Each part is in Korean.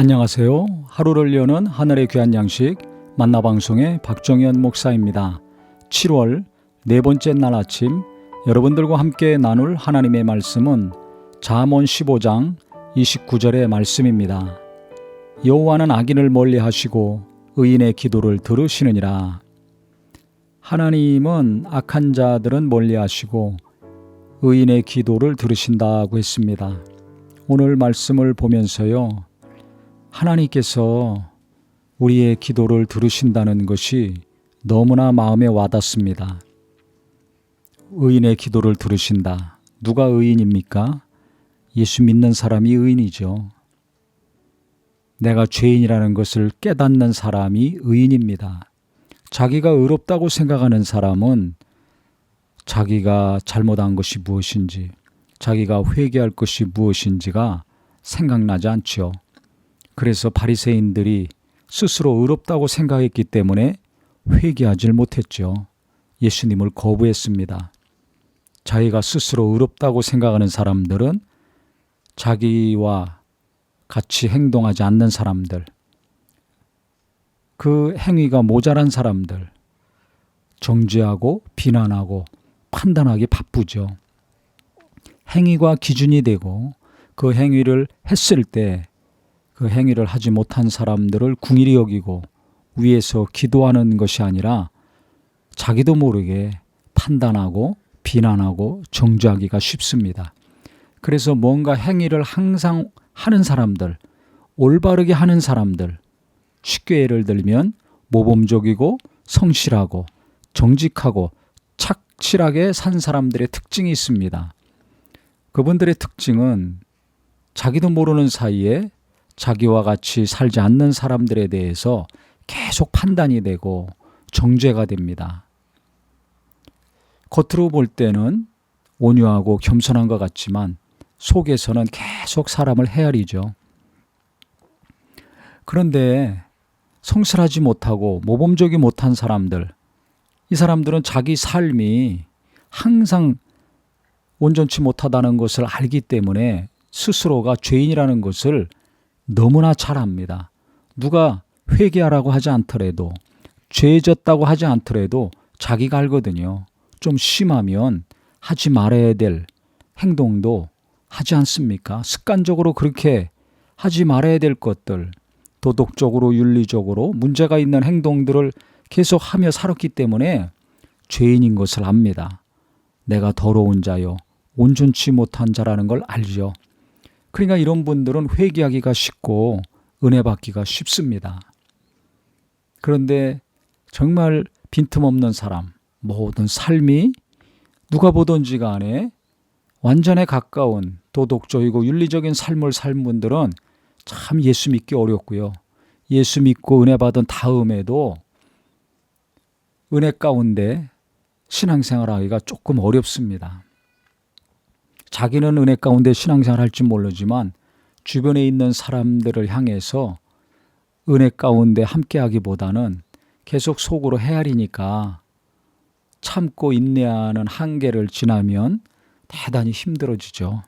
안녕하세요. 하루를 여는 하늘의 귀한 양식 만나방송의 박정현 목사입니다. 7월 네 번째 날 아침 여러분들과 함께 나눌 하나님의 말씀은 잠언 15장 29절의 말씀입니다. 여호와는 악인을 멀리하시고 의인의 기도를 들으시느니라. 하나님은 악한 자들은 멀리하시고 의인의 기도를 들으신다고 했습니다. 오늘 말씀을 보면서요, 하나님께서 우리의 기도를 들으신다는 것이 너무나 마음에 와닿습니다. 의인의 기도를 들으신다. 누가 의인입니까? 예수 믿는 사람이 의인이죠. 내가 죄인이라는 것을 깨닫는 사람이 의인입니다. 자기가 의롭다고 생각하는 사람은 자기가 잘못한 것이 무엇인지, 자기가 회개할 것이 무엇인지가 생각나지 않죠. 그래서 바리새인들이 스스로 의롭다고 생각했기 때문에 회개하지 못했죠. 예수님을 거부했습니다. 자기가 스스로 의롭다고 생각하는 사람들은 자기와 같이 행동하지 않는 사람들, 그 행위가 모자란 사람들, 정죄하고 비난하고 판단하기 바쁘죠. 행위가 기준이 되고 그 행위를 했을 때 그 행위를 하지 못한 사람들을 궁일이 여기고 위에서 기도하는 것이 아니라 자기도 모르게 판단하고 비난하고 정죄하기가 쉽습니다. 그래서 뭔가 행위를 항상 하는 사람들, 올바르게 하는 사람들, 쉽게 예를 들면 모범적이고 성실하고 정직하고 착실하게 산 사람들의 특징이 있습니다. 그분들의 특징은 자기도 모르는 사이에 자기와 같이 살지 않는 사람들에 대해서 계속 판단이 되고 정죄가 됩니다. 겉으로 볼 때는 온유하고 겸손한 것 같지만 속에서는 계속 사람을 헤아리죠. 그런데 성실하지 못하고 모범적이 못한 사람들, 이 사람들은 자기 삶이 항상 온전치 못하다는 것을 알기 때문에 스스로가 죄인이라는 것을 너무나 잘 압니다. 누가 회개하라고 하지 않더라도, 죄 졌다고 하지 않더라도 자기가 알거든요. 좀 심하면 하지 말아야 될 행동도 하지 않습니까? 습관적으로 그렇게 하지 말아야 될 것들, 도덕적으로 윤리적으로 문제가 있는 행동들을 계속 하며 살았기 때문에 죄인인 것을 압니다. 내가 더러운 자요, 온전치 못한 자라는 걸 알죠. 그러니까 이런 분들은 회개하기가 쉽고 은혜 받기가 쉽습니다. 그런데 정말 빈틈없는 사람, 모든 삶이 누가 보든지 간에 완전에 가까운 도덕적이고 윤리적인 삶을 산 분들은 참 예수 믿기 어렵고요. 예수 믿고 은혜 받은 다음에도 은혜 가운데 신앙생활 하기가 조금 어렵습니다. 자기는 은혜 가운데 신앙생활 할지 모르지만 주변에 있는 사람들을 향해서 은혜 가운데 함께하기보다는 계속 속으로 헤아리니까 참고 인내하는 한계를 지나면 대단히 힘들어지죠.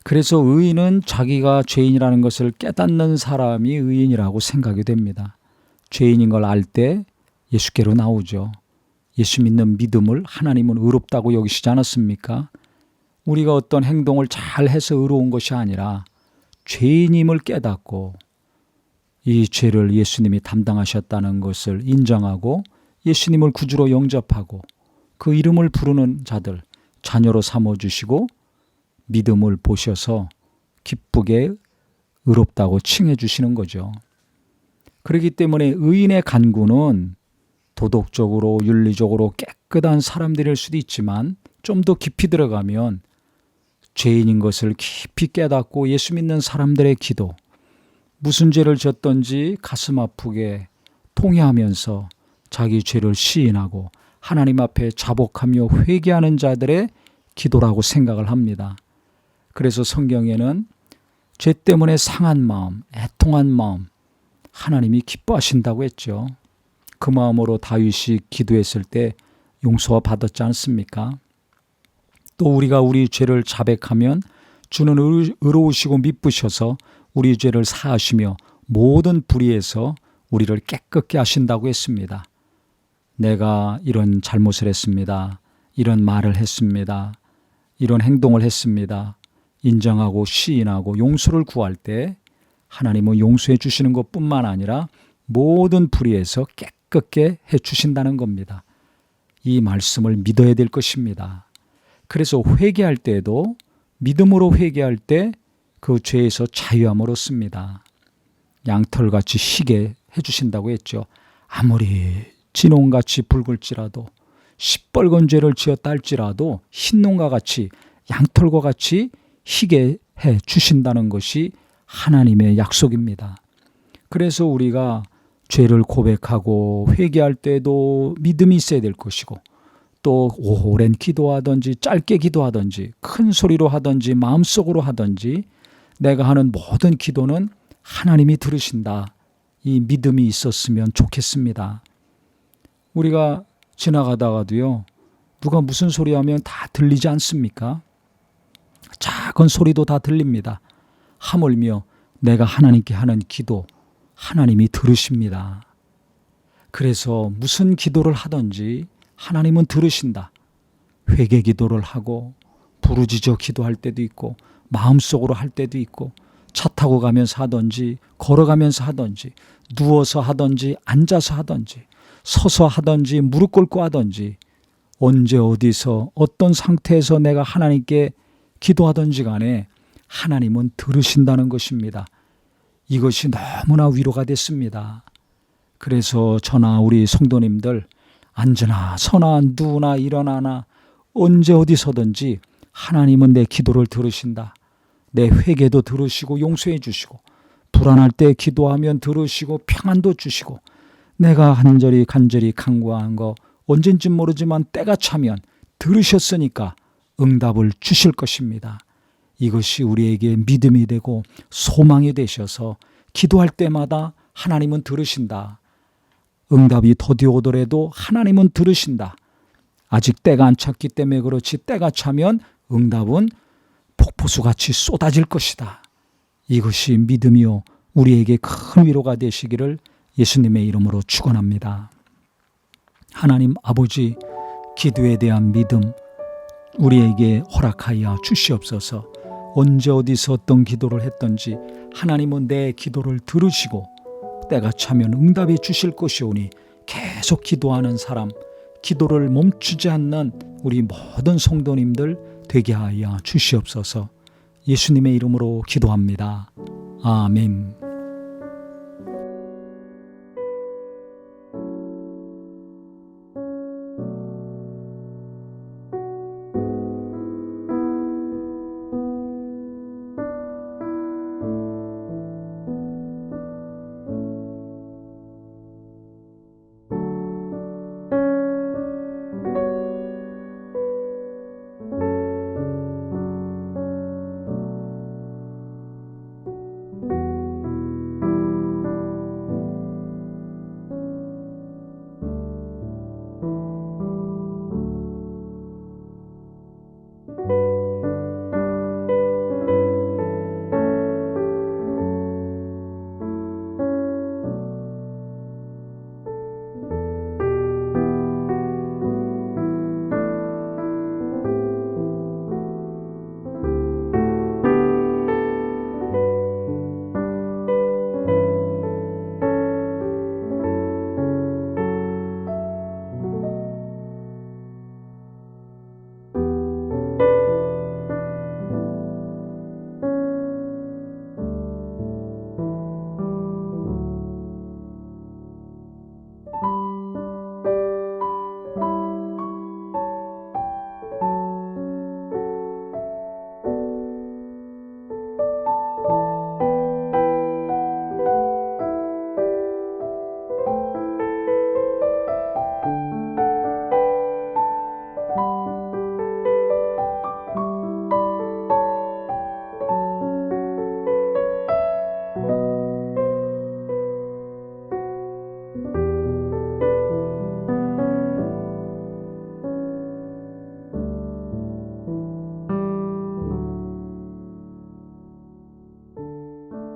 그래서 의인은 자기가 죄인이라는 것을 깨닫는 사람이 의인이라고 생각이 됩니다. 죄인인 걸 알 때 예수께로 나오죠. 예수 믿는 믿음을 하나님은 의롭다고 여기시지 않았습니까? 우리가 어떤 행동을 잘해서 의로운 것이 아니라 죄인임을 깨닫고 이 죄를 예수님이 담당하셨다는 것을 인정하고 예수님을 구주로 영접하고 그 이름을 부르는 자들 자녀로 삼아주시고 믿음을 보셔서 기쁘게 의롭다고 칭해 주시는 거죠. 그렇기 때문에 의인의 간구는 도덕적으로 윤리적으로 깨끗한 사람들일 수도 있지만 좀 더 깊이 들어가면 죄인인 것을 깊이 깨닫고 예수 믿는 사람들의 기도, 무슨 죄를 졌던지 가슴 아프게 통회하면서 자기 죄를 시인하고 하나님 앞에 자복하며 회개하는 자들의 기도라고 생각을 합니다. 그래서 성경에는 죄 때문에 상한 마음, 애통한 마음 하나님이 기뻐하신다고 했죠. 그 마음으로 다윗이 기도했을 때 용서와 받았지 않습니까? 또 우리가 우리 죄를 자백하면 주는 의로우시고 미쁘셔서 우리 죄를 사하시며 모든 불의에서 우리를 깨끗게 하신다고 했습니다. 내가 이런 잘못을 했습니다. 이런 말을 했습니다. 이런 행동을 했습니다. 인정하고 시인하고 용서를 구할 때 하나님은 용서해 주시는 것뿐만 아니라 모든 불의에서 깨끗게 해 주신다는 겁니다. 이 말씀을 믿어야 될 것입니다. 그래서 회개할 때도 믿음으로 회개할 때 그 죄에서 자유함을 얻습니다. 양털같이 희게 해주신다고 했죠. 아무리 진홍같이 붉을지라도 시뻘건 죄를 지었다 할지라도 흰농과 같이 양털과 같이 희게 해주신다는 것이 하나님의 약속입니다. 그래서 우리가 죄를 고백하고 회개할 때도 믿음이 있어야 될 것이고 또 오랜 기도하든지 짧게 기도하든지 큰 소리로 하든지 마음속으로 하든지 내가 하는 모든 기도는 하나님이 들으신다. 이 믿음이 있었으면 좋겠습니다. 우리가 지나가다가도요. 누가 무슨 소리하면 다 들리지 않습니까? 작은 소리도 다 들립니다. 하물며 내가 하나님께 하는 기도 하나님이 들으십니다. 그래서 무슨 기도를 하든지 하나님은 들으신다. 회개 기도를 하고 부르짖어 기도할 때도 있고 마음속으로 할 때도 있고 차 타고 가면서 하든지 걸어가면서 하든지 누워서 하든지 앉아서 하든지 서서 하든지 무릎 꿇고 하든지 언제 어디서 어떤 상태에서 내가 하나님께 기도하든지 간에 하나님은 들으신다는 것입니다. 이것이 너무나 위로가 됐습니다. 그래서 저나 우리 성도님들 앉으나 서나 누우나 일어나나 언제 어디서든지 하나님은 내 기도를 들으신다. 내 회개도 들으시고 용서해 주시고 불안할 때 기도하면 들으시고 평안도 주시고 내가 간절히 간구한 거 언젠지 모르지만 때가 차면 들으셨으니까 응답을 주실 것입니다. 이것이 우리에게 믿음이 되고 소망이 되셔서 기도할 때마다 하나님은 들으신다. 응답이 더디 오더라도 하나님은 들으신다. 아직 때가 안 찼기 때문에 그렇지 때가 차면 응답은 폭포수같이 쏟아질 것이다. 이것이 믿음이요 우리에게 큰 위로가 되시기를 예수님의 이름으로 축원합니다. 하나님 아버지 기도에 대한 믿음 우리에게 허락하여 주시옵소서. 언제 어디서 어떤 기도를 했던지 하나님은 내 기도를 들으시고 때가 차면 응답해 주실 것이오니 계속 기도하는 사람 기도를 멈추지 않는 우리 모든 성도님들 되게 하여 주시옵소서. 예수님의 이름으로 기도합니다. 아멘.